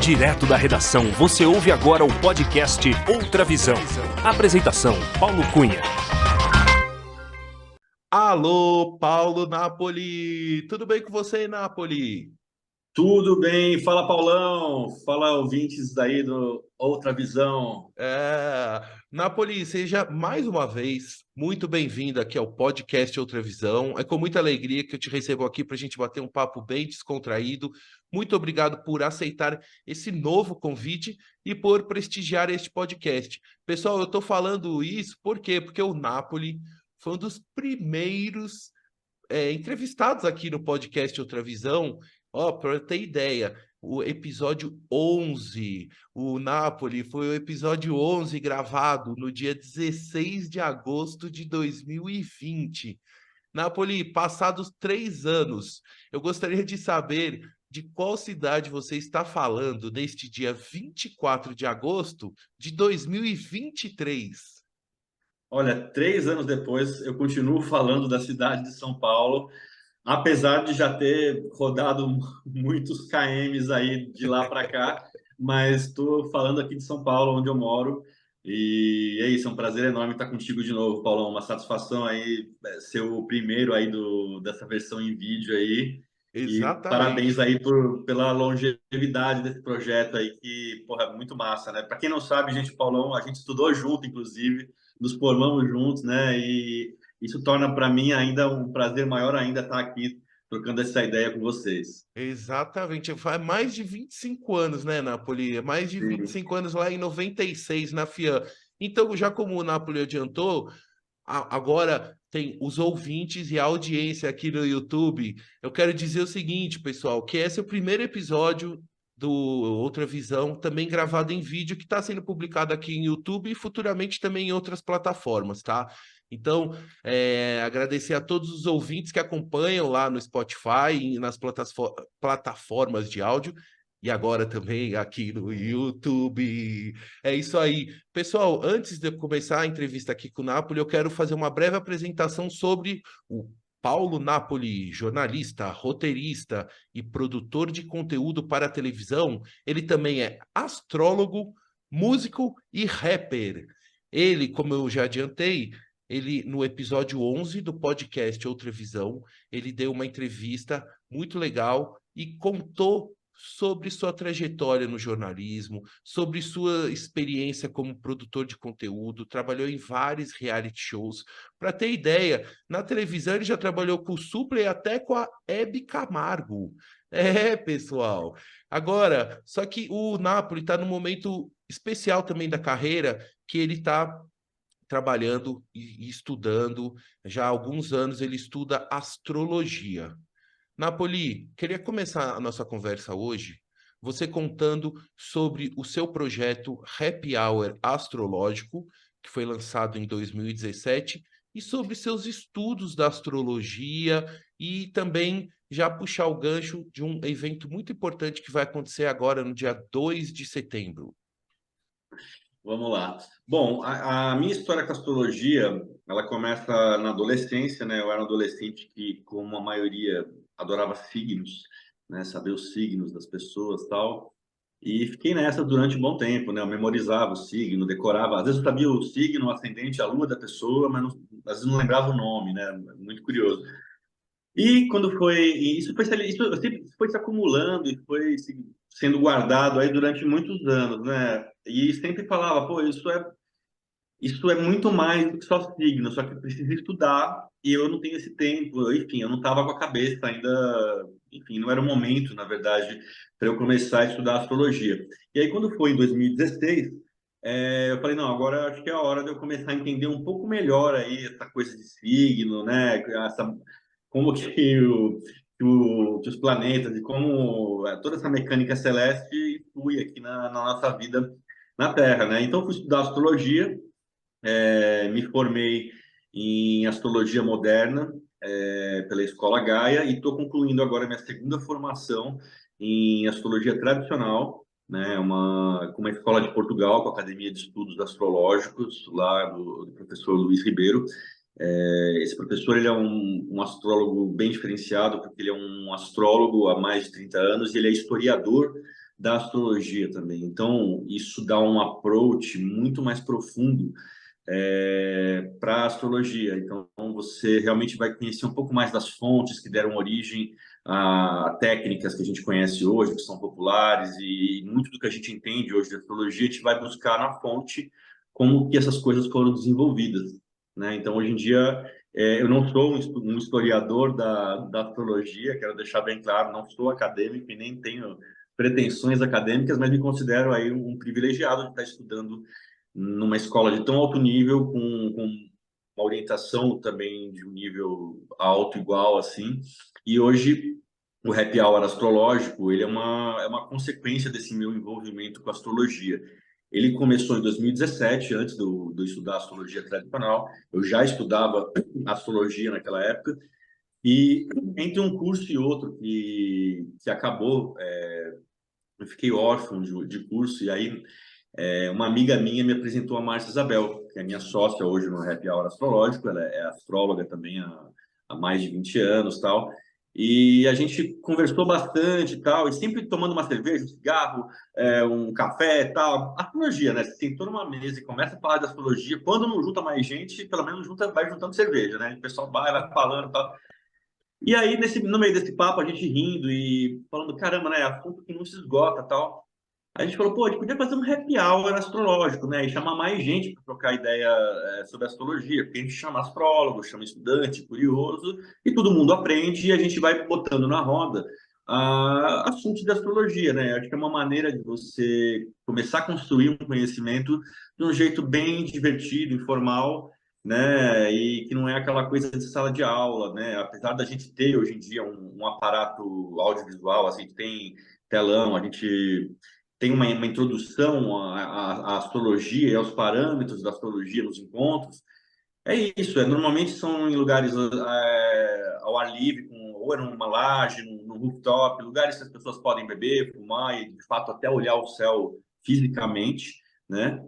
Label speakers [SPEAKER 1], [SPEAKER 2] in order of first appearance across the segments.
[SPEAKER 1] Direto da redação, você ouve agora o podcast Outra Visão. Apresentação, Paulo Cunha.
[SPEAKER 2] Alô, Paulo Napoli! Tudo bem com você, Napoli?
[SPEAKER 3] Tudo bem, fala Paulão, fala ouvintes daí do Outra Visão.
[SPEAKER 2] Napoli, seja mais uma vez muito bem-vindo aqui ao podcast Outra Visão. É com muita alegria que eu te recebo aqui para a gente bater um papo bem descontraído. Muito obrigado por aceitar esse novo convite e por prestigiar este podcast. Pessoal, eu estou falando isso por quê? Porque o Napoli foi um dos primeiros entrevistados aqui no podcast Outra Visão. Ó, para ter ideia, o episódio 11, o Napoli, foi o episódio 11 gravado no dia 16 de agosto de 2020. Napoli, passados 3 anos, eu gostaria de saber de qual cidade você está falando neste dia 24 de agosto de 2023.
[SPEAKER 3] Olha, 3 anos depois, eu continuo falando da cidade de São Paulo, apesar de já ter rodado muitos KMs aí de lá para cá, mas estou falando aqui de São Paulo, onde eu moro. E é isso, é um prazer enorme estar contigo de novo, Paulão. Uma satisfação aí ser o primeiro aí dessa versão em vídeo aí. E parabéns
[SPEAKER 2] Exatamente.
[SPEAKER 3] aí pela longevidade desse projeto aí, que, porra, é muito massa, né? Para quem não sabe, gente, Paulão, a gente estudou junto, inclusive, nos formamos juntos, né? E isso torna para mim ainda um prazer maior ainda estar aqui trocando essa ideia com vocês.
[SPEAKER 2] Exatamente, faz mais de 25 anos, né, Napoli? Mais de vinte e
[SPEAKER 3] Sim.
[SPEAKER 2] cinco anos lá em 96 na FIAM. Então, já como o Napoli adiantou, agora tem os ouvintes e a audiência aqui no YouTube. Eu quero dizer o seguinte, pessoal, que esse é o primeiro episódio do Outra Visão, também gravado em vídeo, que está sendo publicado aqui em YouTube e futuramente também em outras plataformas, tá? Então, agradecer a todos os ouvintes que acompanham lá no Spotify e nas plataformas de áudio, e agora também aqui no YouTube. É isso aí. Pessoal, antes de eu começar a entrevista aqui com o Napoli, eu quero fazer uma breve apresentação sobre o Paulo Napoli, jornalista, roteirista e produtor de conteúdo para a televisão. Ele também é astrólogo, músico e rapper. Ele, como eu já adiantei, ele no episódio 11 do podcast Outra Visão, ele deu uma entrevista muito legal e contou sobre sua trajetória no jornalismo, sobre sua experiência como produtor de conteúdo, trabalhou em vários reality shows. Para ter ideia, na televisão ele já trabalhou com o Supla e até com a Hebe Camargo. É, pessoal. Agora, só que o Napoli está num momento especial também da carreira, que ele está trabalhando e estudando. Já há alguns anos ele estuda astrologia. Napoli, queria começar a nossa conversa hoje, você contando sobre o seu projeto Happy Hour Astrológico, que foi lançado em 2017, e sobre seus estudos da astrologia e também já puxar o gancho de um evento muito importante que vai acontecer agora no dia 2 de setembro.
[SPEAKER 3] Vamos lá. Bom, a minha história com a astrologia, ela começa na adolescência, né? Eu era um adolescente que, como a maioria, adorava signos, né? Saber os signos das pessoas, tal. E fiquei nessa durante um bom tempo, né? Eu memorizava o signo, decorava. Às vezes eu sabia o signo, o ascendente, a lua da pessoa, mas às vezes não lembrava o nome, né? Muito curioso. E quando foi, e isso sempre foi se acumulando e foi sendo guardado aí durante muitos anos, né? E sempre falava, pô, isso é muito mais do que só signo, só que precisa estudar e eu não tenho esse tempo. Enfim, eu não estava com a cabeça ainda, enfim, não era o momento, na verdade, para eu começar a estudar astrologia. E aí, quando foi em 2016, eu falei, não, agora acho que é a hora de eu começar a entender um pouco melhor aí essa coisa de signo, né? Como que os planetas e como toda essa mecânica celeste influi aqui na nossa vida na Terra, né? Então, fui estudar astrologia, me formei em astrologia moderna pela Escola Gaia e estou concluindo agora minha segunda formação em astrologia tradicional, né, com uma escola de Portugal, com a Academia de Estudos Astrológicos, lá do professor Luiz Ribeiro. Esse professor ele é um astrólogo bem diferenciado, porque ele é um astrólogo há mais de 30 anos e ele é historiador da astrologia também. Então, isso dá um approach muito mais profundo para a astrologia. Então, você realmente vai conhecer um pouco mais das fontes que deram origem a técnicas que a gente conhece hoje, que são populares, e muito do que a gente entende hoje de astrologia, a gente vai buscar na fonte como que essas coisas foram desenvolvidas, né? Então, hoje em dia, eu não sou um historiador da astrologia, quero deixar bem claro, não sou acadêmico e nem tenho pretensões acadêmicas, mas me considero aí um privilegiado de estar estudando numa escola de tão alto nível, com uma orientação também de um nível alto, igual, assim. E hoje, o Happy Hour astrológico, ele é uma consequência desse meu envolvimento com a astrologia. Ele começou em 2017, antes do estudar astrologia tradicional. Eu já estudava astrologia naquela época, e entre um curso e outro que acabou, eu fiquei órfão de curso, e aí uma amiga minha me apresentou a Márcia Isabel, que é minha sócia hoje no Happy Hour Astrológico. Ela é astróloga também há mais de 20 anos, tal. E a gente conversou bastante, tal, e sempre tomando uma cerveja, um cigarro, um café, tal. Astrologia, né? Você sentou numa mesa e começa a falar de astrologia. Quando não junta mais gente, pelo menos vai juntando cerveja, né? O pessoal vai falando, tal. E aí, no meio desse papo, a gente rindo e falando, caramba, né? Assunto que não se esgota, tal. A gente falou, pô, a gente podia fazer um happy hour astrológico, né? E chamar mais gente para trocar ideia sobre astrologia, porque a gente chama astrólogo, chama estudante, curioso, e todo mundo aprende, e a gente vai botando na roda assuntos de astrologia, né? Acho que é uma maneira de você começar a construir um conhecimento de um jeito bem divertido, informal, né? E que não é aquela coisa de sala de aula, né? Apesar da gente ter hoje em dia um aparato audiovisual, assim, que tem telão, a gente tem uma introdução à astrologia e aos parâmetros da astrologia nos encontros. É isso, normalmente são em lugares ao ar livre, ou é numa laje, num rooftop, lugares que as pessoas podem beber, fumar e, de fato, até olhar o céu fisicamente, né?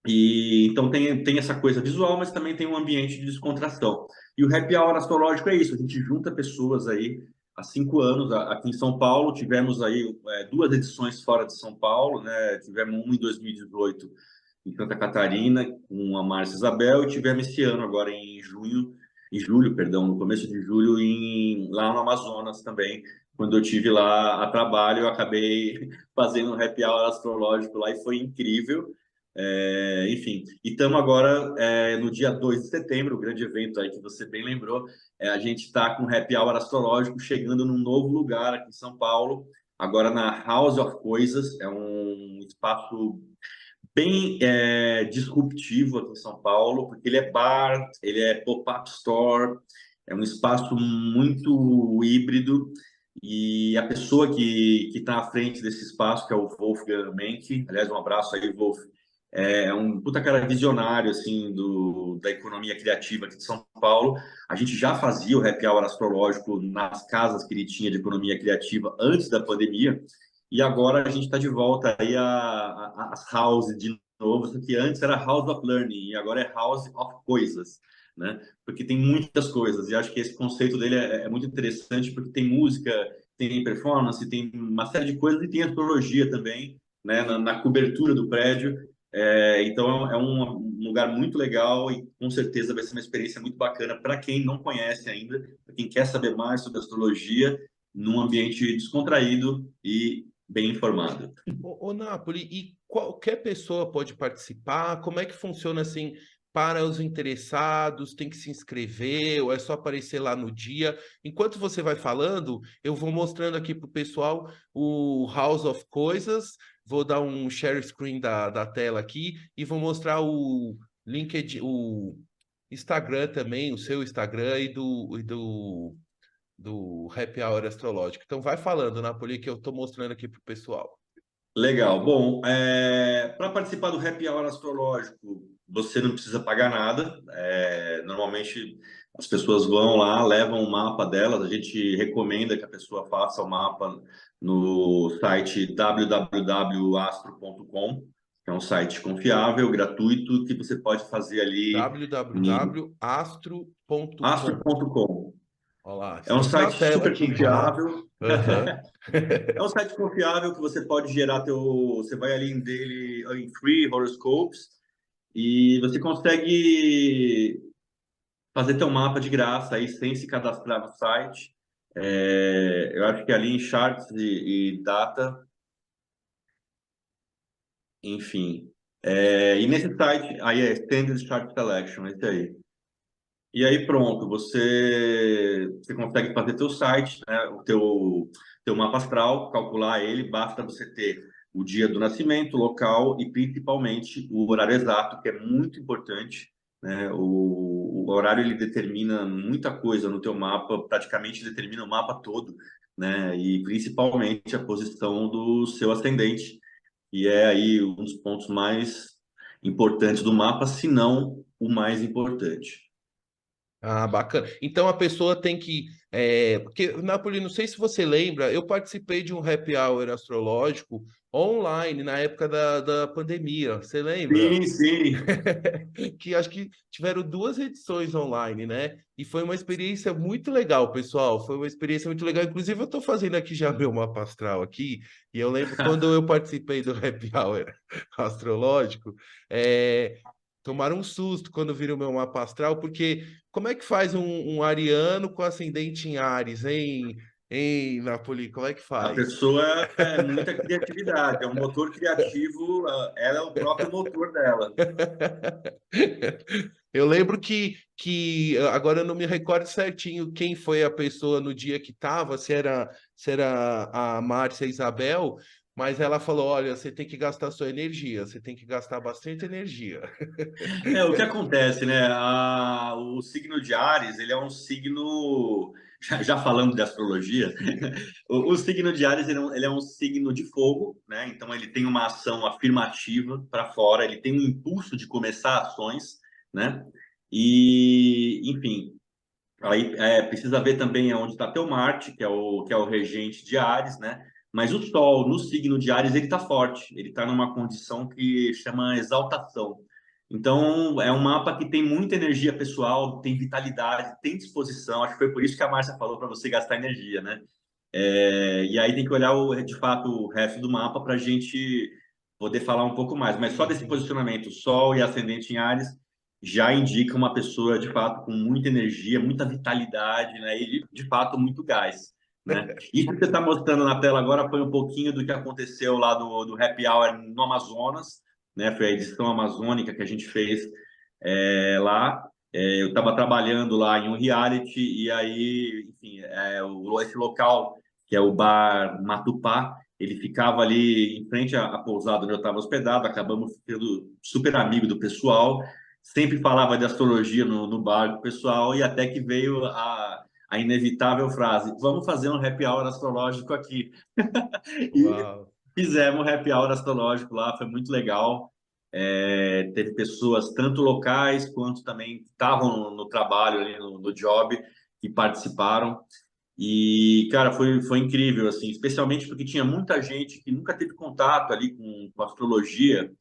[SPEAKER 3] E então tem essa coisa visual, mas também tem um ambiente de descontração. E o Happy Hour astrológico é isso, a gente junta pessoas aí há 5 anos. Aqui em São Paulo tivemos aí 2 edições fora de São Paulo, né? Tivemos uma em 2018 em Santa Catarina com a Márcia Isabel, e tivemos esse ano agora em julho, perdão, no começo de julho, lá no Amazonas também. Quando eu tive lá a trabalho, eu acabei fazendo um Happy Hour astrológico lá e foi incrível. Enfim, e estamos agora no dia 2 de setembro, o grande evento aí que você bem lembrou. A gente está com o Happy Hour astrológico chegando num novo lugar aqui em São Paulo, agora na House of Coisas. É um espaço bem disruptivo aqui em São Paulo, porque ele é bar, ele é pop-up store, é um espaço muito híbrido. E a pessoa que está à frente desse espaço, que é o Wolfgang Menck, aliás, um abraço aí, Wolf, é um puta cara visionário, assim, da economia criativa aqui de São Paulo. A gente já fazia o Happy Hour astrológico nas casas que ele tinha de economia criativa antes da pandemia, e agora a gente está de volta aí às house de novo, só que antes era House of Learning, e agora é House of Coisas, né? Porque tem muitas coisas, e acho que esse conceito dele é muito interessante, porque tem música, tem performance, tem uma série de coisas, e tem astrologia também, né? Na cobertura do prédio. Então é um lugar muito legal, e com certeza vai ser uma experiência muito bacana para quem não conhece ainda, para quem quer saber mais sobre astrologia, num ambiente descontraído e bem informado.
[SPEAKER 2] Ô, Napoli, e qualquer pessoa pode participar? Como é que funciona assim para os interessados? Tem que se inscrever ou é só aparecer lá no dia? Enquanto você vai falando, eu vou mostrando aqui para o pessoal o House of Coisas. Vou dar um share screen da tela aqui e vou mostrar o LinkedIn, o Instagram também, o seu Instagram do Happy Hour Astrológico. Então vai falando, Napoli, que eu estou mostrando aqui para o pessoal.
[SPEAKER 3] Legal. Bom, para participar do Happy Hour astrológico, você não precisa pagar nada. Normalmente as pessoas vão lá, levam o mapa delas. A gente recomenda que a pessoa faça o mapa no site www.astro.com, que é um site confiável, gratuito, que você pode fazer ali em
[SPEAKER 2] www.astro.com.
[SPEAKER 3] astro.com.
[SPEAKER 2] Olha lá,
[SPEAKER 3] É um
[SPEAKER 2] estamos na
[SPEAKER 3] site
[SPEAKER 2] tela
[SPEAKER 3] super
[SPEAKER 2] aqui já.
[SPEAKER 3] confiável.
[SPEAKER 2] Aham.
[SPEAKER 3] É um site confiável que você pode gerar teu. Você vai ali em daily, em free horoscopes e você consegue fazer teu mapa de graça aí sem se cadastrar no site. Eu acho que ali em charts e data, enfim. E nesse site, aí é Standard Chart Selection, esse aí. E aí pronto, você consegue fazer teu site, né, teu mapa astral, calcular ele, basta você ter o dia do nascimento, o local e principalmente o horário exato, que é muito importante, né? O horário ele determina muita coisa no teu mapa, praticamente determina o mapa todo, né? E principalmente a posição do seu ascendente, que é aí um dos pontos mais importantes do mapa, se não o mais importante.
[SPEAKER 2] Ah, bacana. Então a pessoa tem que. Porque, Napoli, não sei se você lembra, eu participei de um happy hour astrológico online na época da pandemia. Você lembra?
[SPEAKER 3] Sim, sim.
[SPEAKER 2] Que acho que tiveram duas edições online, né? E foi uma experiência muito legal, pessoal. Foi uma experiência muito legal. Inclusive, eu estou fazendo aqui já meu mapa astral aqui, e eu lembro quando eu participei do happy hour astrológico, tomaram um susto quando viram o meu mapa astral, porque como é que faz um ariano com ascendente em Áries, hein? Hein, Napoli, como é que
[SPEAKER 3] A
[SPEAKER 2] faz?
[SPEAKER 3] pessoa é muita criatividade, é um motor criativo, ela é o próprio motor dela.
[SPEAKER 2] Eu lembro que agora eu não me recordo certinho quem foi a pessoa no dia que estava, se era a Márcia Isabel, mas ela falou: olha, você tem que gastar sua energia, você tem que gastar bastante energia.
[SPEAKER 3] O que acontece, né? O signo de Áries, ele é um signo, já falando de astrologia, o signo de Áries ele é um signo de fogo, né? Então ele tem uma ação afirmativa para fora, ele tem um impulso de começar ações, né? E, enfim, aí precisa ver também onde está teu Marte, que é o regente de Áries, né? Mas o Sol, no signo de Áries, ele está forte, ele está numa condição que chama exaltação. Então, é um mapa que tem muita energia pessoal, tem vitalidade, tem disposição. Acho que foi por isso que a Márcia falou para você gastar energia, né? E aí tem que olhar, de fato, o resto do mapa para a gente poder falar um pouco mais. Mas só desse
[SPEAKER 2] Uhum.
[SPEAKER 3] posicionamento, Sol e Ascendente em Áries, já indica uma pessoa, de fato, com muita energia, muita vitalidade, né? E, de fato, muito gás, né? Isso que você está mostrando na tela agora foi um pouquinho do que aconteceu lá do Happy Hour no Amazonas, né? Foi a edição amazônica que a gente fez lá. Eu estava trabalhando lá em um reality e aí, enfim, esse local que é o bar Matupá, ele ficava ali em frente à pousada onde eu estava hospedado, acabamos ficando super amigo do pessoal, sempre falava de astrologia no bar do pessoal, e até que veio a inevitável frase: vamos fazer um happy hour astrológico aqui. E
[SPEAKER 2] Uau.
[SPEAKER 3] fizemos um happy hour astrológico lá, foi muito legal. Teve pessoas, tanto locais quanto também que estavam no trabalho ali, no job, que participaram. E, cara, foi incrível, assim, especialmente porque tinha muita gente que nunca teve contato ali com astrologia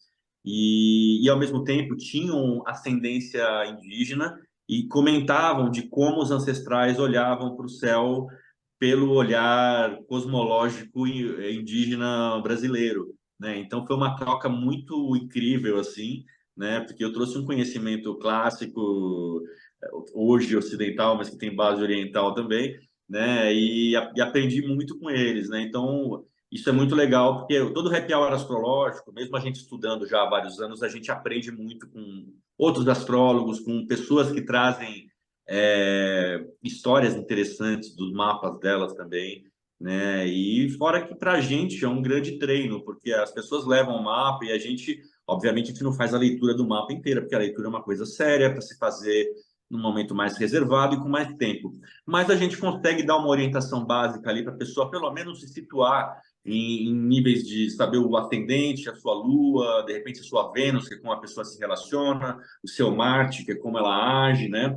[SPEAKER 3] e, ao mesmo tempo, tinham ascendência indígena e comentavam de como os ancestrais olhavam para o céu pelo olhar cosmológico indígena brasileiro, né? Então, foi uma troca muito incrível, assim, né? Porque eu trouxe um conhecimento clássico, hoje ocidental, mas que tem base oriental também, né? E aprendi muito com eles, né? Então, isso é muito legal, porque todo happy hour astrológico, mesmo a gente estudando já há vários anos, a gente aprende muito com outros astrólogos, com pessoas que trazem histórias interessantes dos mapas delas também, né? E fora que para a gente é um grande treino, porque as pessoas levam o mapa e a gente, obviamente, a gente não faz a leitura do mapa inteira, porque a leitura é uma coisa séria para se fazer num momento mais reservado e com mais tempo. Mas a gente consegue dar uma orientação básica ali para a pessoa, pelo menos, se situar em níveis de saber o ascendente, a sua lua, de repente a sua Vênus, que é como a pessoa se relaciona, o seu Marte, que é como ela age, né?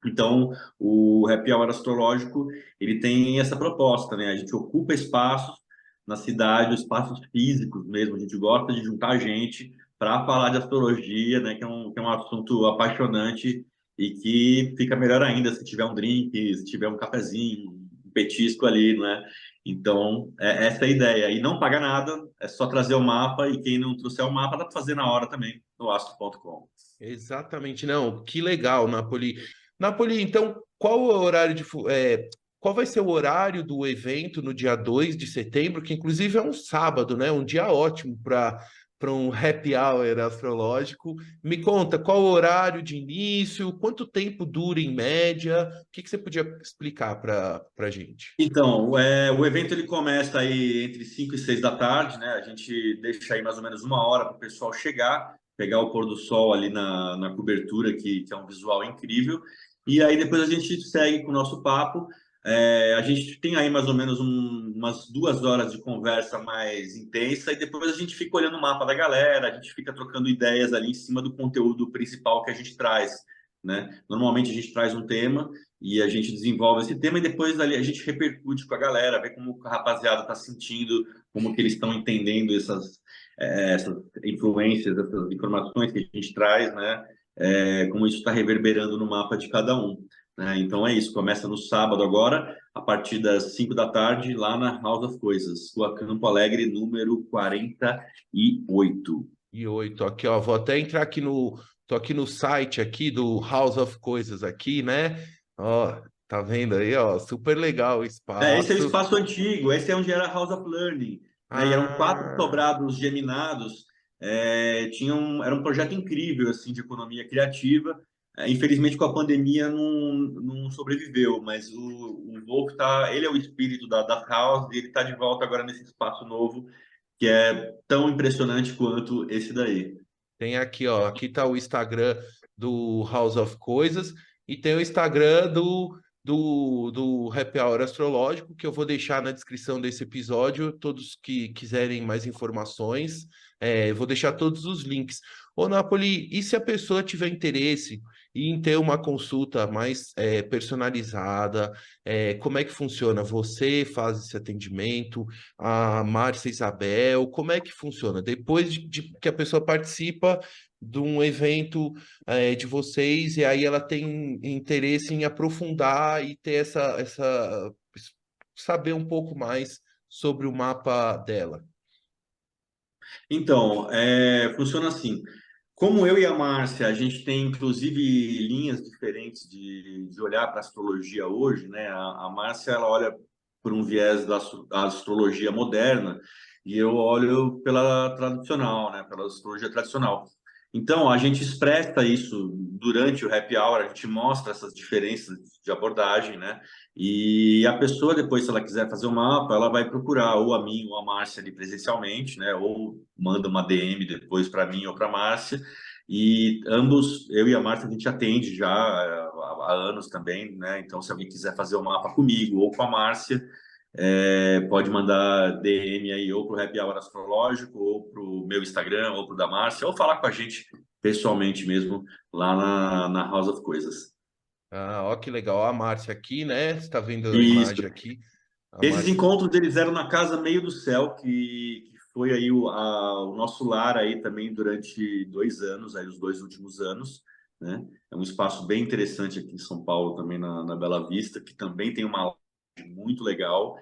[SPEAKER 3] Então, o Happy Hour astrológico, ele tem essa proposta, né? A gente ocupa espaços na cidade, espaços físicos mesmo. A gente gosta de juntar gente para falar de astrologia, né? Que é um assunto apaixonante e que fica melhor ainda se tiver um drink, se tiver um cafezinho, um petisco ali, né? Então, essa é a ideia. E não paga nada, é só trazer o mapa, e quem não trouxer o mapa dá para fazer na hora também, no astro.com.
[SPEAKER 2] Exatamente, não. Que legal, Napoli. Napoli, então, qual o horário qual vai ser o horário do evento no dia 2 de setembro, que inclusive é um sábado, né? Um dia ótimo para um happy hour astrológico. Me conta, qual o horário de início, quanto tempo dura em média? O que você podia explicar para gente?
[SPEAKER 3] Então, o evento ele começa aí entre 5 e 6 da tarde, né? A gente deixa aí mais ou menos uma hora para o pessoal chegar, pegar o pôr do sol ali na cobertura, que é um visual incrível. E aí depois a gente segue com o nosso papo. A gente tem aí mais ou menos umas 2 horas de conversa mais intensa, e depois a gente fica olhando o mapa da galera, a gente fica trocando ideias ali em cima do conteúdo principal que a gente traz, né? Normalmente a gente traz um tema e a gente desenvolve esse tema, e depois ali a gente repercute com a galera, vê como a rapaziada está sentindo, como que eles estão entendendo essas influências, essas informações que a gente traz, né? Como isso está reverberando no mapa de cada um. Né? Então é isso, começa no sábado agora, a partir das 5 da tarde, lá na House of Coisas, Rua Campo Alegre, número 48.
[SPEAKER 2] E 8, aqui, ó, vou até entrar tô aqui no site aqui do House of Coisas aqui, né? Ó, tá vendo aí, ó, super legal o
[SPEAKER 3] Esse é o
[SPEAKER 2] espaço.
[SPEAKER 3] espaço antigo, esse é onde era a House of Learning, né? E eram 4
[SPEAKER 2] Ah,
[SPEAKER 3] sobrados geminados, era um projeto incrível assim de economia criativa. Infelizmente com a pandemia não sobreviveu, mas o Wolf ele é o espírito da House, e ele está de volta agora nesse espaço novo que é tão impressionante quanto esse daí.
[SPEAKER 2] tem aqui, ó, aqui tá o Instagram do House of Coisas e tem o Instagram do Happy Hour Astrológico, que eu vou deixar na descrição desse episódio. Todos que quiserem mais informações, eu vou deixar todos os links. Ô, Napoli, e se a pessoa tiver interesse em ter uma consulta mais personalizada, como é que funciona? Você faz esse atendimento? A Márcia Isabel, como é que funciona? Depois de que a pessoa participa de um evento de vocês, e aí ela tem interesse em aprofundar e ter saber um pouco mais sobre o mapa dela.
[SPEAKER 3] Então, funciona assim. Como eu e a Márcia, a gente tem inclusive linhas diferentes de olhar para a astrologia hoje, né? A Márcia, ela olha por um viés da astrologia moderna, e eu olho pela tradicional, né? Pela astrologia tradicional. Então, a gente expressa isso durante o happy hour, a gente mostra essas diferenças de abordagem, né? E a pessoa, depois, se ela quiser fazer o mapa, ela vai procurar ou a mim ou a Márcia ali presencialmente, né? Ou manda uma DM depois para mim ou para a Márcia. E ambos, eu e a Márcia, a gente atende já há anos também, né? Então, se alguém quiser fazer o mapa comigo ou com a Márcia, pode mandar DM aí ou para o Happy Hour Astrológico, ou para o meu Instagram, ou para o da Márcia, ou falar com a gente pessoalmente mesmo lá na House of Coisas.
[SPEAKER 2] Ah, ó que legal, a Márcia aqui, né? Você está vendo a
[SPEAKER 3] Isso.
[SPEAKER 2] imagem aqui? A
[SPEAKER 3] Esses
[SPEAKER 2] Márcia.
[SPEAKER 3] encontros eles eram na Casa Meio do Céu, que foi aí o nosso lar aí também durante 2 anos, aí os 2 últimos anos, né? É um espaço bem interessante aqui em São Paulo, também na Bela Vista, que também tem uma laje muito legal.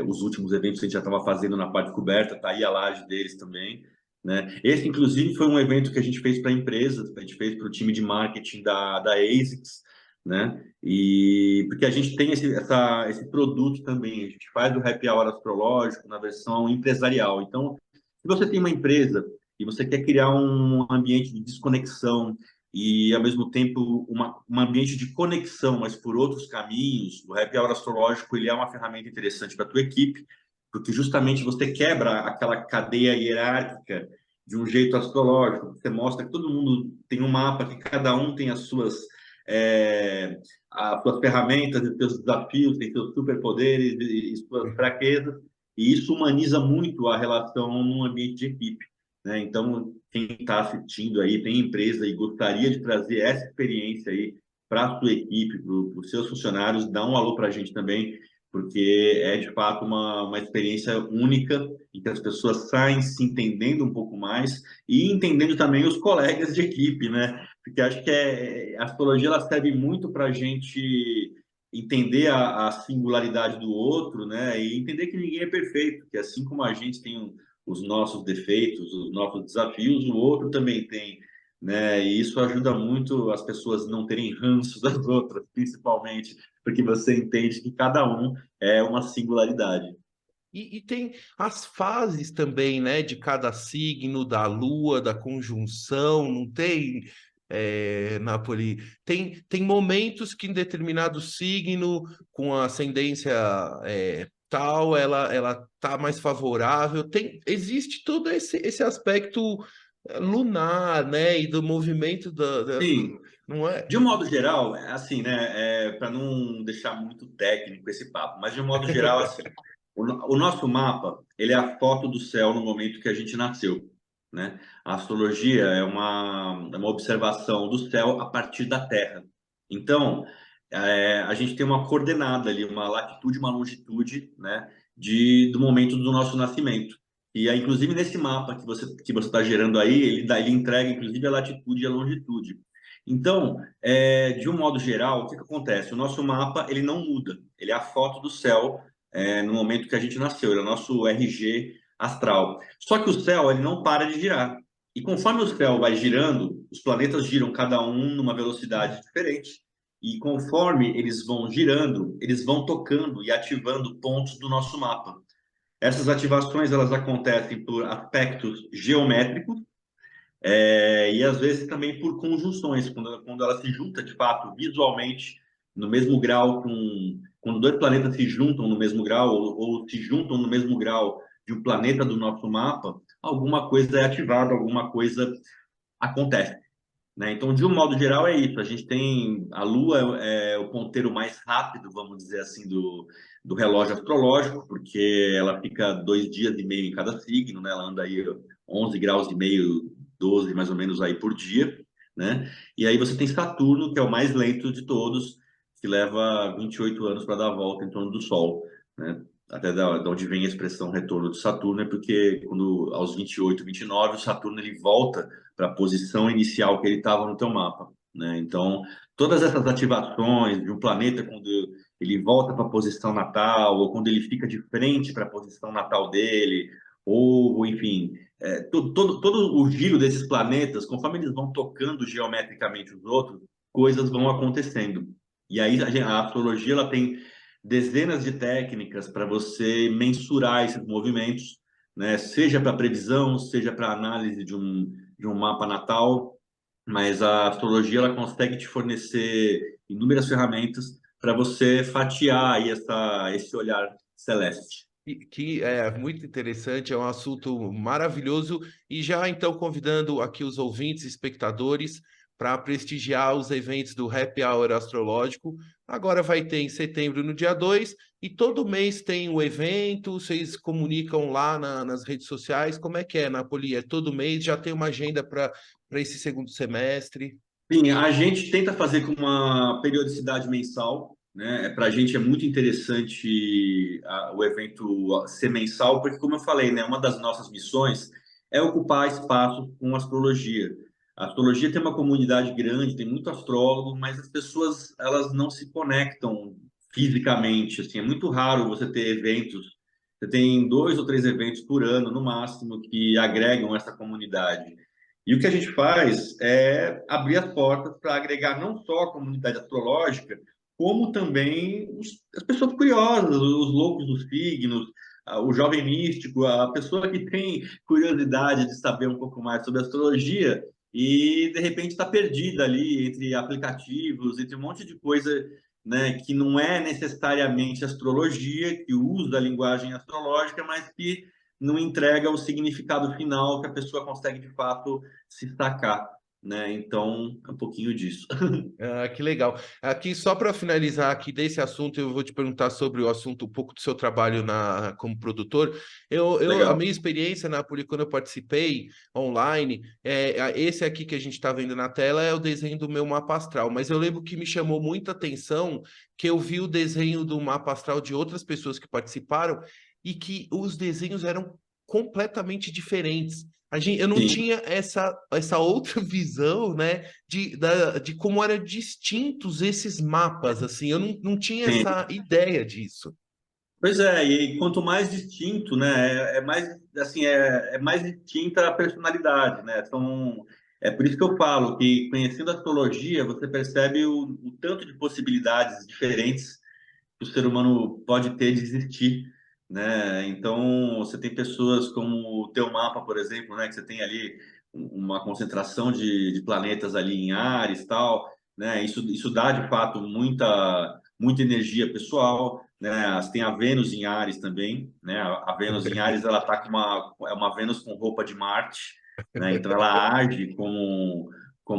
[SPEAKER 3] Os últimos eventos que a gente já estava fazendo na parte coberta, tá aí a laje deles também, né? Esse, inclusive, foi um evento que a gente fez para empresas, a gente fez para o time de marketing da ASICS, né? E porque a gente tem esse produto também, a gente faz o happy hour astrológico na versão empresarial. Então, se você tem uma empresa e você quer criar um ambiente de desconexão e, ao mesmo tempo, um ambiente de conexão, mas por outros caminhos, o happy hour astrológico ele é uma ferramenta interessante para a tua equipe, porque justamente você quebra aquela cadeia hierárquica de um jeito astrológico. Você mostra que todo mundo tem um mapa, que cada um tem é, as suas ferramentas, os seus desafios, tem seus superpoderes e suas fraquezas, e isso humaniza muito a relação num ambiente de equipe, né? Então, quem está assistindo aí, tem empresa e gostaria de trazer essa experiência aí para a sua equipe, para os seus funcionários, dá um alô para a gente também, porque é de fato uma experiência única em que as pessoas saem se entendendo um pouco mais e entendendo também os colegas de equipe, né? Porque acho que a astrologia ela serve muito para a gente entender a singularidade do outro, né? E entender que ninguém é perfeito, que assim como a gente tem os nossos defeitos, os nossos desafios, o outro também tem, né? E isso ajuda muito as pessoas não terem ranço das outras, principalmente, porque você entende que cada um é uma singularidade.
[SPEAKER 2] E tem as fases também, né, de cada signo, da lua, da conjunção, não tem, Napoli? Tem momentos que em determinado signo, com a ascendência tal, ela tá mais favorável. Existe todo esse aspecto lunar, né, e do movimento
[SPEAKER 3] Sim,
[SPEAKER 2] não é?
[SPEAKER 3] de um modo geral, assim, né, para não deixar muito técnico esse papo, mas de um modo geral, assim, o nosso mapa, ele é a foto do céu no momento que a gente nasceu, né? A astrologia é uma observação do céu a partir da Terra. Então, a gente tem uma coordenada ali, uma latitude, uma longitude, né, do momento do nosso nascimento. E aí, inclusive nesse mapa que você está gerando aí, ele entrega inclusive a latitude e a longitude. Então, de um modo geral, o que acontece? O nosso mapa ele não muda, ele é a foto do céu no momento que a gente nasceu, ele é o nosso RG astral. Só que o céu ele não para de girar. E conforme o céu vai girando, os planetas giram cada um numa velocidade diferente. E conforme eles vão girando, eles vão tocando e ativando pontos do nosso mapa. Essas ativações elas acontecem por aspectos geométricos e às vezes também por conjunções, quando ela se junta de fato visualmente no mesmo grau, quando dois planetas se juntam no mesmo grau ou se juntam no mesmo grau de um planeta do nosso mapa, alguma coisa é ativada, alguma coisa acontece. Né? Então, de um modo geral, é isso. A gente tem a Lua é o ponteiro mais rápido, vamos dizer assim, do relógio astrológico, porque ela fica 2 dias e meio em cada signo, né? Ela anda aí 11 graus e meio, 12 mais ou menos aí por dia, né? E aí você tem Saturno, que é o mais lento de todos, que leva 28 anos para dar a volta em torno do Sol, né? Até da onde vem a expressão retorno de Saturno, é porque quando aos 28, 29, o Saturno ele volta para a posição inicial que ele estava no teu mapa, né? Então, todas essas ativações de um planeta quando ele volta para a posição natal, ou quando ele fica de frente para a posição natal dele, ou enfim, todo o giro desses planetas, conforme eles vão tocando geometricamente os outros, coisas vão acontecendo. E aí a astrologia ela tem dezenas de técnicas para você mensurar esses movimentos, né? Seja para previsão, seja para análise de um mapa natal, mas a astrologia ela consegue te fornecer inúmeras ferramentas para você fatiar aí esse olhar celeste.
[SPEAKER 2] Que é muito interessante, é um assunto maravilhoso. E já então convidando aqui os ouvintes, espectadores, para prestigiar os eventos do Happy Hour Astrológico. Agora vai ter em setembro, no dia 2, e todo mês tem o evento, vocês comunicam lá nas redes sociais. Como é que é, Napoli? É todo mês? Já tem uma agenda para esse segundo semestre?
[SPEAKER 3] Sim, a gente tenta fazer com uma periodicidade mensal, né? Para a gente é muito interessante o evento ser mensal, porque, como eu falei, né, uma das nossas missões é ocupar espaço com astrologia. A astrologia tem uma comunidade grande, tem muito astrólogo, mas as pessoas elas não se conectam fisicamente. Assim, é muito raro você ter eventos. Você tem 2 ou 3 eventos por ano, no máximo, que agregam essa comunidade. E o que a gente faz é abrir as portas para agregar não só a comunidade astrológica, como também as pessoas curiosas, os loucos dos signos, o jovem místico, a pessoa que tem curiosidade de saber um pouco mais sobre astrologia e de repente está perdida ali entre aplicativos, entre um monte de coisa, né, que não é necessariamente astrologia, que usa a linguagem astrológica, mas que não entrega o significado final que a pessoa consegue de fato se destacar. né? Então, é um pouquinho disso.
[SPEAKER 2] Ah, que legal. Aqui, só para finalizar aqui desse assunto, eu vou te perguntar sobre o assunto, um pouco do seu trabalho como produtor. A
[SPEAKER 3] Legal.
[SPEAKER 2] minha experiência na Poli, quando eu participei online, esse aqui que a gente está vendo na tela é o desenho do meu mapa astral, mas eu lembro que me chamou muita atenção que eu vi o desenho do mapa astral de outras pessoas que participaram e que os desenhos eram completamente diferentes. Eu não
[SPEAKER 3] Sim,
[SPEAKER 2] tinha essa outra visão, né? De como eram distintos esses mapas, assim, eu não tinha
[SPEAKER 3] sim.
[SPEAKER 2] essa ideia disso.
[SPEAKER 3] Pois é, e quanto mais distinto, né, é mais assim, é mais distinta a personalidade, né? É por isso que eu falo que conhecendo a astrologia, você percebe o tanto de possibilidades diferentes que o ser humano pode ter de existir, né? Então, você tem pessoas como o teu mapa, por exemplo, né, que você tem ali uma concentração de planetas ali em Áries, tal, né? Isso dá de fato muita energia pessoal, né? Você tem a Vênus em Áries também, né? A Vênus em Áries ela tá com uma Vênus com roupa de Marte, né? Então ela age como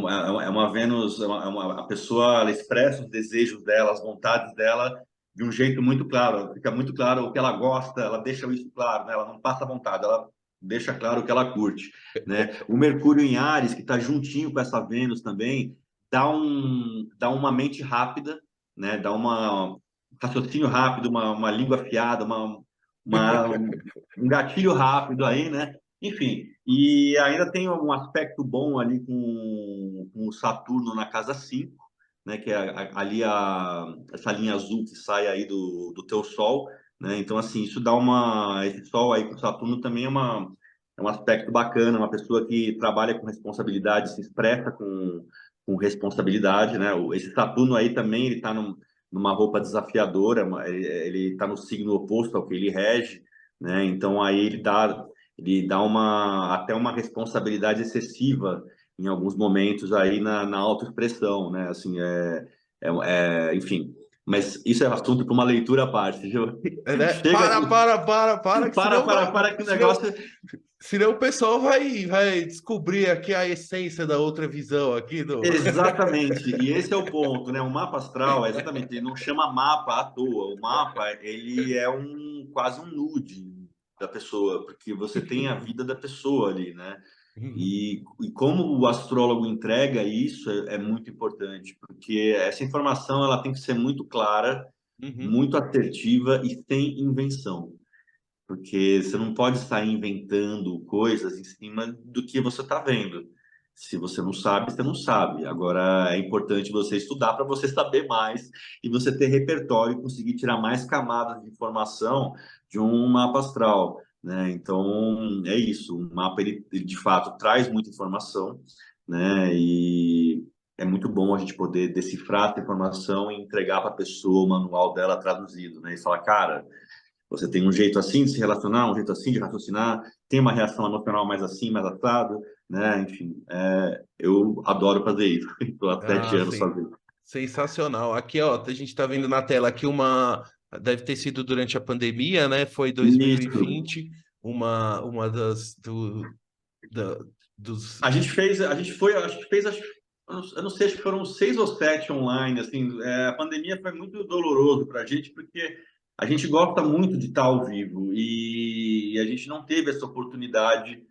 [SPEAKER 3] é uma Vênus, a pessoa ela expressa os desejos dela, as vontades dela de um jeito muito claro, fica muito claro o que ela gosta, ela deixa isso claro, né? Ela não passa vontade, ela deixa claro o que ela curte, né? O Mercúrio em Áries, que está juntinho com essa Vênus também, dá uma mente rápida, né? Dá um raciocínio rápido, uma língua afiada, um gatilho rápido aí, né? Enfim, e ainda tem um aspecto bom ali com o Saturno na casa 5, né, que é ali essa linha azul que sai aí do teu Sol, né? Então, assim, isso dá esse Sol aí com Saturno também é um aspecto bacana, uma pessoa que trabalha com responsabilidade, se expressa com responsabilidade, né? Esse Saturno aí também, ele está numa roupa desafiadora, ele está no signo oposto ao que ele rege, né? Então, aí ele dá até uma responsabilidade excessiva em alguns momentos aí na autoexpressão, né? Assim, enfim. Mas isso é assunto para uma leitura à parte, viu?
[SPEAKER 2] Né?
[SPEAKER 3] Chega de.
[SPEAKER 2] Que senão
[SPEAKER 3] Para que o
[SPEAKER 2] senão,
[SPEAKER 3] negócio.
[SPEAKER 2] senão o pessoal vai descobrir aqui a essência da outra visão aqui do.
[SPEAKER 3] Exatamente, e esse é o ponto, né? O mapa astral, exatamente, ele não chama mapa à toa. O mapa, ele é quase um nude da pessoa, porque você tem a vida da pessoa ali, né? E como o astrólogo entrega isso é muito importante, porque essa informação ela tem que ser muito clara,
[SPEAKER 2] Uhum.
[SPEAKER 3] muito assertiva e sem invenção, porque você não pode estar inventando coisas em cima do que você está vendo. Se você não sabe, você não sabe. Agora é importante você estudar para você saber mais e você ter repertório e conseguir tirar mais camadas de informação de um mapa astral, né? Então é isso. O mapa ele de fato traz muita informação, né? E é muito bom a gente poder decifrar essa informação e entregar para a pessoa o manual dela traduzido, né? E falar, cara, você tem um jeito assim de se relacionar, um jeito assim de raciocinar, tem uma reação emocional mais assim, mais assado, né? Enfim, eu adoro fazer isso. Estou há sete
[SPEAKER 2] Ah,
[SPEAKER 3] anos
[SPEAKER 2] sim.
[SPEAKER 3] fazendo.
[SPEAKER 2] Sensacional. Aqui, ó, a gente está vendo na tela aqui deve ter sido durante a pandemia, né? Foi
[SPEAKER 3] Isso.
[SPEAKER 2] 2020, uma da- dos.
[SPEAKER 3] A gente foi, acho que fez, eu não sei, acho que foram 6 ou 7 online, assim, a pandemia foi muito doloroso para a gente, porque a gente gosta muito de estar ao vivo e a gente não teve essa oportunidade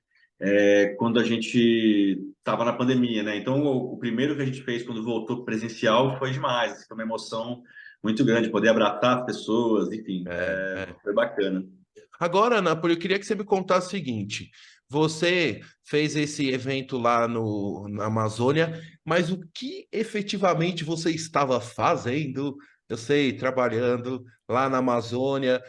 [SPEAKER 3] quando a gente estava na pandemia, né? Então, o primeiro que a gente fez quando voltou presencial foi demais, assim, foi uma emoção muito grande, poder abraçar as pessoas, enfim,
[SPEAKER 2] É.
[SPEAKER 3] foi bacana.
[SPEAKER 2] Agora, Napoli, eu queria que você me contasse o seguinte: você fez esse evento lá na Amazônia, mas o que efetivamente você estava fazendo? Eu sei, trabalhando lá na Amazônia.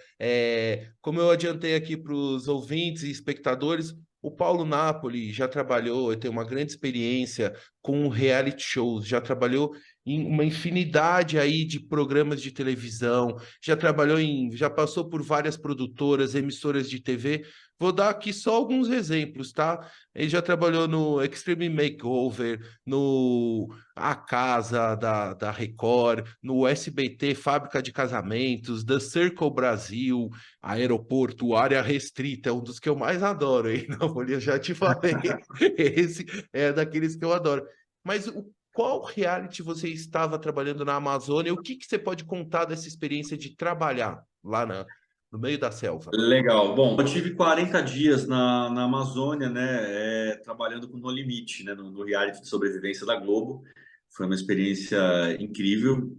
[SPEAKER 2] Como eu adiantei aqui para os ouvintes e espectadores, o Paulo Napoli já trabalhou, tem uma grande experiência com reality shows, já trabalhou em uma infinidade aí de programas de televisão, já passou por várias produtoras, emissoras de TV. Vou dar aqui só alguns exemplos, tá? Ele já trabalhou no Extreme Makeover, no A Casa da Record, no SBT Fábrica de Casamentos, The Circle Brasil, Aeroporto, Área Restrita, é um dos que eu mais adoro, hein? Não, eu já te falei. Esse é daqueles que eu adoro. Mas qual reality você estava trabalhando na Amazônia? O que que você pode contar dessa experiência de trabalhar lá no meio da selva?
[SPEAKER 3] Legal. Bom, eu tive 40 dias na Amazônia, né, trabalhando com No Limite, né, no reality de sobrevivência da Globo. Foi uma experiência incrível.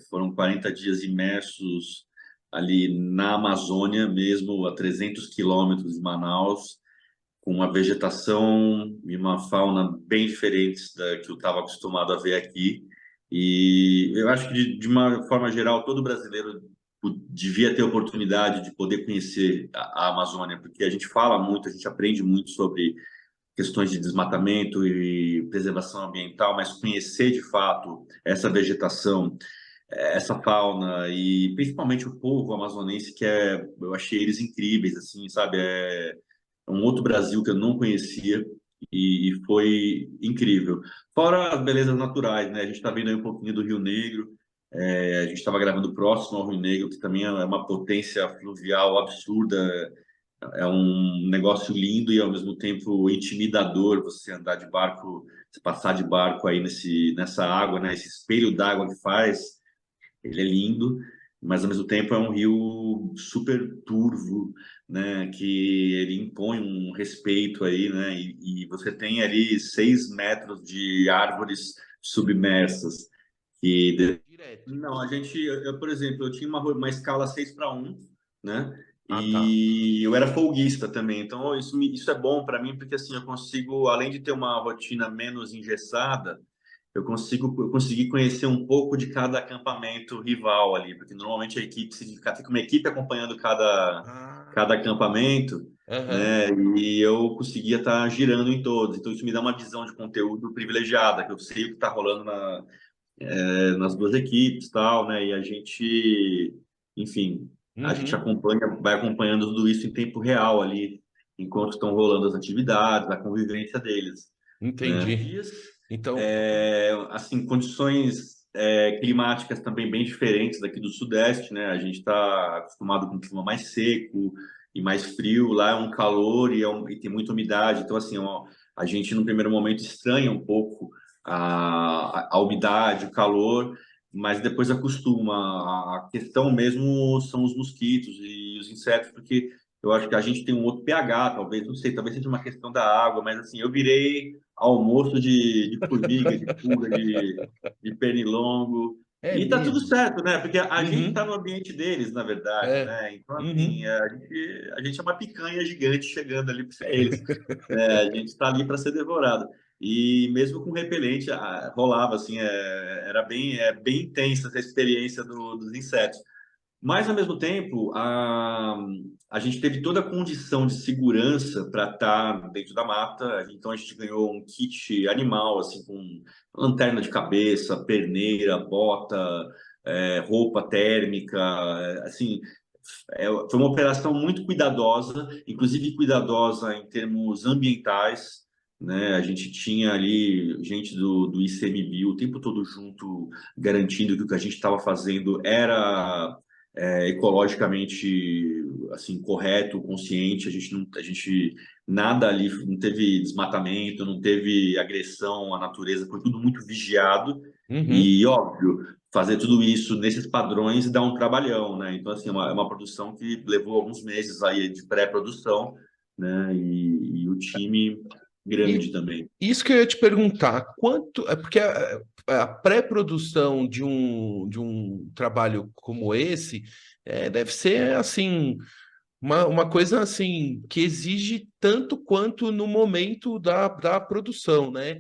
[SPEAKER 3] Foram 40 dias imersos ali na Amazônia mesmo, a 300 quilômetros de Manaus, com uma vegetação e uma fauna bem diferentes da que eu estava acostumado a ver aqui. E eu acho que, de uma forma geral, todo brasileiro devia ter oportunidade de poder conhecer a Amazônia, porque a gente fala muito, a gente aprende muito sobre questões de desmatamento e preservação ambiental, mas conhecer de fato essa vegetação, essa fauna e principalmente o povo amazonense, eu achei eles incríveis, assim, sabe? É um outro Brasil que eu não conhecia e foi incrível. Fora as belezas naturais, né? A gente está vendo aí um pouquinho do Rio Negro, a gente estava gravando próximo ao Rio Negro, que também é uma potência fluvial absurda, é um negócio lindo e ao mesmo tempo intimidador você andar de barco, você passar de barco aí nessa água, né? Esse espelho d'água que faz, ele é lindo, mas ao mesmo tempo é um rio super turvo, né? Que ele impõe um respeito aí, né? E você tem ali 6 metros de árvores submersas que
[SPEAKER 2] Direto.
[SPEAKER 3] não, por exemplo, eu tinha uma escala 6:1, né?
[SPEAKER 2] Ah, tá.
[SPEAKER 3] E eu era folguista também, então isso é bom para mim, porque assim eu consigo, além de ter uma rotina menos engessada, eu consegui conhecer um pouco de cada acampamento rival ali, porque normalmente a equipe fica uma equipe acompanhando cada
[SPEAKER 2] Ah,
[SPEAKER 3] acampamento,
[SPEAKER 2] aham.
[SPEAKER 3] né? E eu conseguia estar girando em todos, então isso me dá uma visão de conteúdo privilegiada, que eu sei o que está rolando nas duas equipes, tal, né? E a gente, enfim, a gente
[SPEAKER 2] Uhum.
[SPEAKER 3] vai acompanhando tudo isso em tempo real ali, enquanto estão rolando as atividades, a convivência deles, né?
[SPEAKER 2] Entendi.
[SPEAKER 3] Dias,
[SPEAKER 2] Então,
[SPEAKER 3] assim, condições climáticas também bem diferentes daqui do Sudeste, né? A gente está acostumado com um clima mais seco e mais frio, lá é um calor e tem muita umidade, então assim, ó, a gente no primeiro momento estranha um pouco a umidade, o calor, mas depois acostuma. A questão mesmo são os mosquitos e os insetos, porque eu acho que a gente tem um outro pH, talvez, não sei, talvez seja uma questão da água, mas assim, eu virei almoço de formiga, de pulga, de pernilongo,
[SPEAKER 2] é
[SPEAKER 3] e tá tudo
[SPEAKER 2] mesmo.
[SPEAKER 3] certo, né? Porque a gente tá
[SPEAKER 2] Uhum.
[SPEAKER 3] no ambiente deles, na verdade,
[SPEAKER 2] É.
[SPEAKER 3] né? Então, assim,
[SPEAKER 2] Uhum.
[SPEAKER 3] a gente é uma picanha gigante chegando ali para eles. A gente está ali para ser devorado. E mesmo com repelente, rolava assim, bem intensa essa experiência dos insetos. Mas, ao mesmo tempo, a gente teve toda a condição de segurança para estar dentro da mata. Então, a gente ganhou um kit animal, assim, com lanterna de cabeça, perneira, bota, roupa térmica, assim, foi uma operação muito cuidadosa, inclusive cuidadosa em termos ambientais, né? A gente tinha ali gente do ICMBio o tempo todo junto, garantindo que o que a gente estava fazendo era ecologicamente assim correto, consciente. A gente nada ali, não teve desmatamento, não teve agressão à natureza, foi tudo muito vigiado
[SPEAKER 2] Uhum.
[SPEAKER 3] e óbvio fazer tudo isso nesses padrões dá um trabalhão, né? Então assim é uma produção que levou alguns meses aí de pré-produção, né? E o time grande
[SPEAKER 2] E
[SPEAKER 3] também.
[SPEAKER 2] isso que eu ia te perguntar, quanto é porque a pré-produção de um trabalho como esse deve ser assim uma coisa assim que exige tanto quanto no momento da produção, né?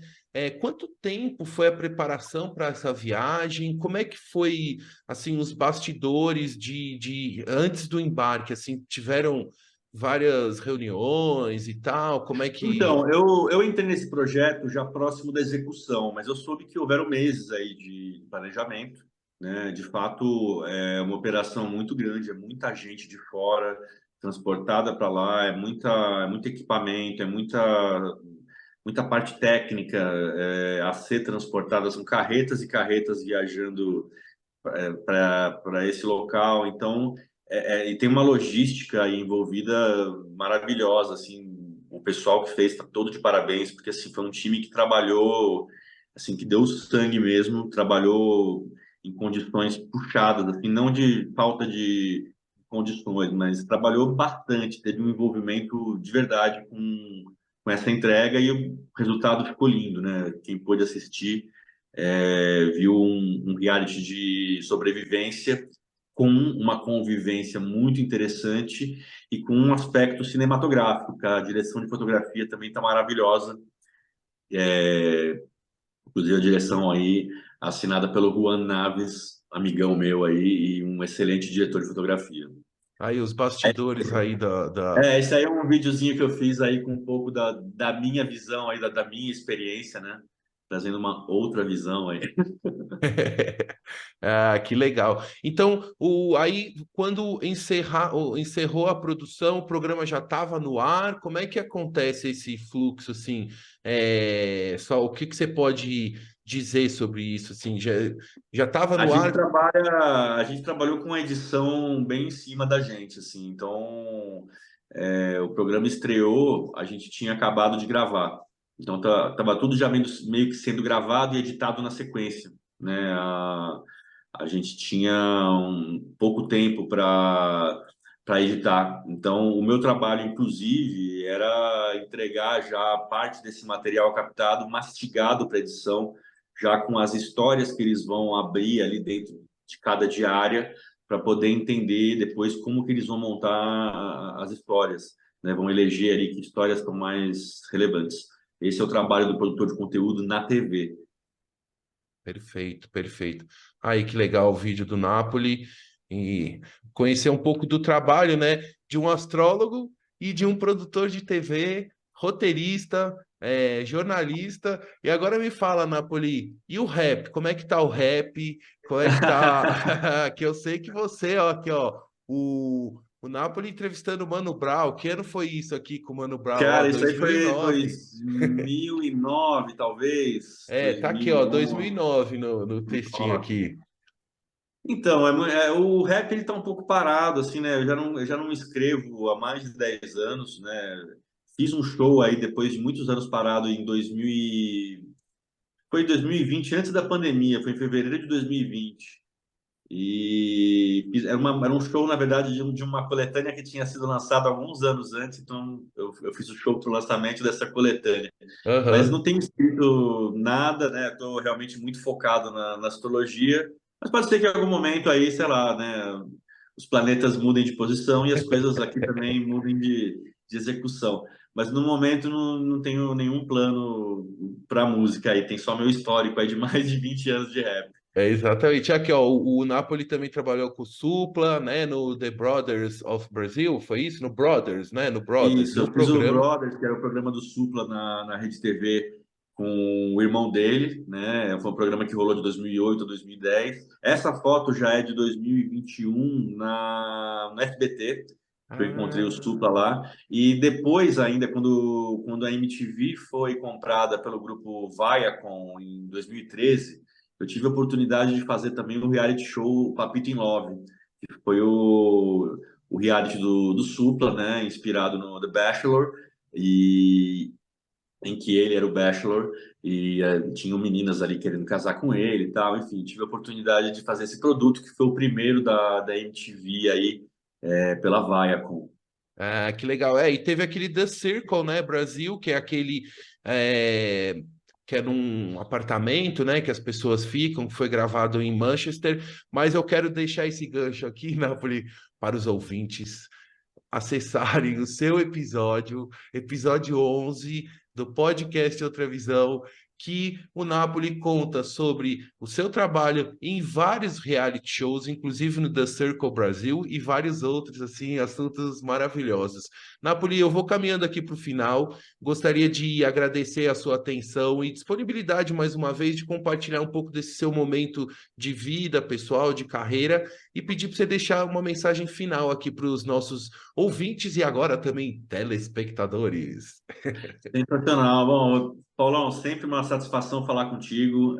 [SPEAKER 2] Quanto tempo foi a preparação para essa viagem? Como é que foi assim os bastidores de antes do embarque? Assim, tiveram várias reuniões e tal? Como é que...
[SPEAKER 3] Então, eu entrei nesse projeto já próximo da execução, mas eu soube que houveram meses aí de planejamento, né? De fato, é uma operação muito grande, é muita gente de fora transportada para lá, é muito equipamento, é muita parte técnica a ser transportada, são carretas e carretas viajando para esse local. Então, e tem uma logística aí envolvida maravilhosa, assim, o pessoal que fez está todo de parabéns, porque assim foi um time que trabalhou, assim, que deu sangue mesmo, trabalhou em condições puxadas, assim, não de falta de condições, mas trabalhou bastante, teve um envolvimento de verdade com essa entrega e o resultado ficou lindo, né? Quem pôde assistir viu um reality de sobrevivência com uma convivência muito interessante e com um aspecto cinematográfico, que a direção de fotografia também está maravilhosa. Inclusive a direção aí assinada pelo Juan Naves, amigão meu aí, e um excelente diretor de fotografia.
[SPEAKER 2] Aí os bastidores aí da...
[SPEAKER 3] Esse aí é um videozinho que eu fiz aí com um pouco da minha visão aí, da minha experiência, né? Trazendo uma outra visão aí.
[SPEAKER 2] Ah, que legal. Então, aí, quando encerrou a produção, o programa já estava no ar. Como é que acontece esse fluxo, assim? Só o que você pode dizer sobre isso, assim? Já estava no ar?
[SPEAKER 3] A gente trabalhou com a edição bem em cima da gente, assim. Então, o programa estreou, a gente tinha acabado de gravar. Então, tava tudo já meio que sendo gravado e editado na sequência, né? A gente tinha pouco tempo para editar. Então, o meu trabalho, inclusive, era entregar já parte desse material captado, mastigado para edição, já com as histórias que eles vão abrir ali dentro de cada diária, para poder entender depois como que eles vão montar as histórias, né? Vão eleger ali que histórias são mais relevantes. Esse é o trabalho do produtor de conteúdo na TV.
[SPEAKER 2] Perfeito, perfeito. Aí, que legal o vídeo do Napoli e conhecer um pouco do trabalho, né, de um astrólogo e de um produtor de TV, roteirista, jornalista. E agora me fala, Napoli, e o rap? Como é que tá o rap? Como é que tá? Que eu sei que você, ó, aqui, ó, o Napoli entrevistando o Mano Brown. Que ano foi isso aqui com o Mano Brown? Ó,
[SPEAKER 3] Cara, isso aí foi
[SPEAKER 2] 2009.
[SPEAKER 3] 2009, talvez,
[SPEAKER 2] Tá aqui, ó,
[SPEAKER 3] 2011.
[SPEAKER 2] 2009 no textinho aqui.
[SPEAKER 3] Então, o rap ele tá um pouco parado, assim, né? Eu já não escrevo há mais de 10 anos, né? Fiz um show aí depois de muitos anos parado em 2000 foi em 2020, antes da pandemia, foi em fevereiro de 2020. Era um show, na verdade, de uma coletânea que tinha sido lançada alguns anos antes, então eu fiz o show para o lançamento dessa coletânea. Mas
[SPEAKER 2] Aham.
[SPEAKER 3] não tenho escrito nada, né? Estou realmente muito focado na astrologia, mas pode ser que em algum momento aí, sei lá, né? Os planetas mudem de posição e as coisas aqui também mudem de execução. Mas no momento não tenho nenhum plano para música aí, tem só meu histórico aí de mais de 20 anos de rap.
[SPEAKER 2] Exatamente. Aqui, ó, o Napoli também trabalhou com o Supla, né, no The Brothers of Brazil, foi isso? No Brothers, né, no Brothers,
[SPEAKER 3] Isso,
[SPEAKER 2] no
[SPEAKER 3] eu fiz o
[SPEAKER 2] programa.
[SPEAKER 3] Brothers, que era o programa do Supla na Rede TV com o irmão dele, né? Foi um programa que rolou de 2008 a 2010. Essa foto já é de 2021 no SBT, que eu encontrei o
[SPEAKER 2] Ah,
[SPEAKER 3] Supla lá. E depois ainda, quando a MTV foi comprada pelo grupo Viacom em 2013, eu tive a oportunidade de fazer também o reality show Papito in Love, que foi o reality do Supla, né, inspirado no The Bachelor, e em que ele era o Bachelor e tinham meninas ali querendo casar com ele e tal. Enfim, tive a oportunidade de fazer esse produto, que foi o primeiro da MTV aí, pela Viacom.
[SPEAKER 2] que legal. E teve aquele The Circle, né, Brasil, que é aquele é, que é num apartamento, né, que as pessoas ficam, que foi gravado em Manchester. Mas eu quero deixar esse gancho aqui, Napoli, para os ouvintes acessarem o seu episódio 11 do podcast Outra Visão, que o Napoli conta sobre o seu trabalho em vários reality shows, inclusive no The Circle Brasil e vários outros assim assuntos maravilhosos. Napoli, eu vou caminhando aqui para o final. Gostaria de agradecer a sua atenção e disponibilidade mais uma vez de compartilhar um pouco desse seu momento de vida pessoal, de carreira, e pedir para você deixar uma mensagem final aqui para os nossos ouvintes e agora também telespectadores.
[SPEAKER 3] Sensacional. Bom, Paulão, sempre uma satisfação falar contigo.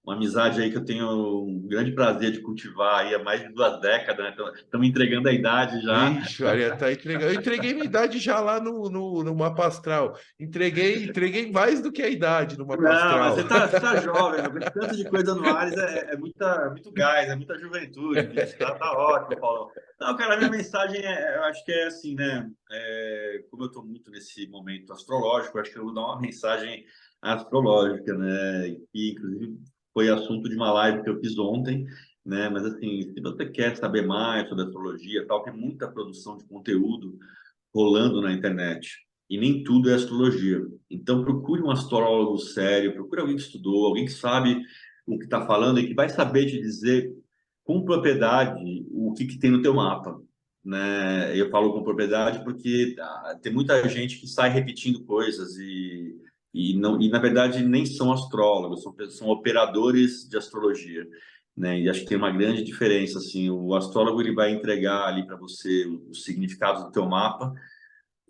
[SPEAKER 3] Uma amizade aí que eu tenho um grande prazer de cultivar aí há mais de 2 décadas, né? Estamos entregando a idade já.
[SPEAKER 2] Ixi, Maria, tá entregando. Eu entreguei minha idade já lá no Mapa Astral. Entreguei mais do que a idade no Mapa
[SPEAKER 3] Não, mas
[SPEAKER 2] Astral.
[SPEAKER 3] você tá jovem, meu. Com tanto de coisa no Ares é muito gás, é muita juventude, bicho. Tá ótimo, Paulo. Não, cara, a minha mensagem eu acho que é assim, né? Como eu estou muito nesse momento astrológico, eu acho que eu vou dar uma mensagem astrológica, né? Que, inclusive, foi assunto de uma live que eu fiz ontem, né? Mas, assim, se você quer saber mais sobre astrologia, tal, tem muita produção de conteúdo rolando na internet. E nem tudo é astrologia. Então, procure um astrólogo sério, procure alguém que estudou, alguém que sabe o que está falando e que vai saber te dizer com propriedade o que tem no teu mapa. Né? Eu falo com propriedade porque tem muita gente que sai repetindo coisas e na verdade, nem são astrólogos, são operadores de astrologia. Né? E acho que tem uma grande diferença. Assim, o astrólogo ele vai entregar ali para você os significados do teu mapa,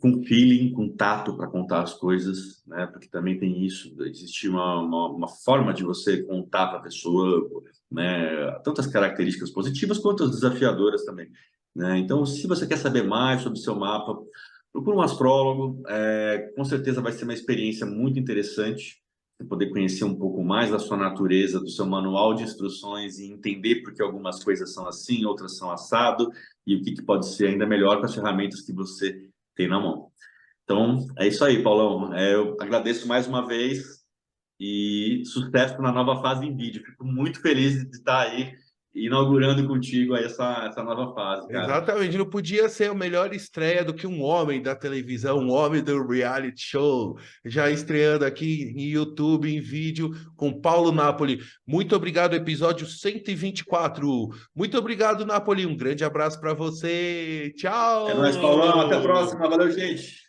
[SPEAKER 3] com feeling, com tato para contar as coisas, né? Porque também tem isso, existe uma forma de você contar para a pessoa, né? Tanto as características positivas quanto as desafiadoras também, né? Então, se você quer saber mais sobre o seu mapa, procura um astrólogo, com certeza vai ser uma experiência muito interessante, você poder conhecer um pouco mais da sua natureza, do seu manual de instruções e entender por que algumas coisas são assim, outras são assado, e o que pode ser ainda melhor com as ferramentas que você tem na mão. Então, é isso aí, Paulão. Eu agradeço mais uma vez e sucesso na nova fase em vídeo. Fico muito feliz de estar aí inaugurando contigo aí essa nova fase, cara.
[SPEAKER 2] Exatamente, não podia ser a melhor estreia do que um homem da televisão, um homem do reality show, já estreando aqui em YouTube, em vídeo, com Paulo Napoli. Muito obrigado, episódio 124. Muito obrigado, Napoli. Um grande abraço para você.
[SPEAKER 3] É nóis, Paulão. Até a
[SPEAKER 2] Tchau!
[SPEAKER 3] próxima. Valeu, gente.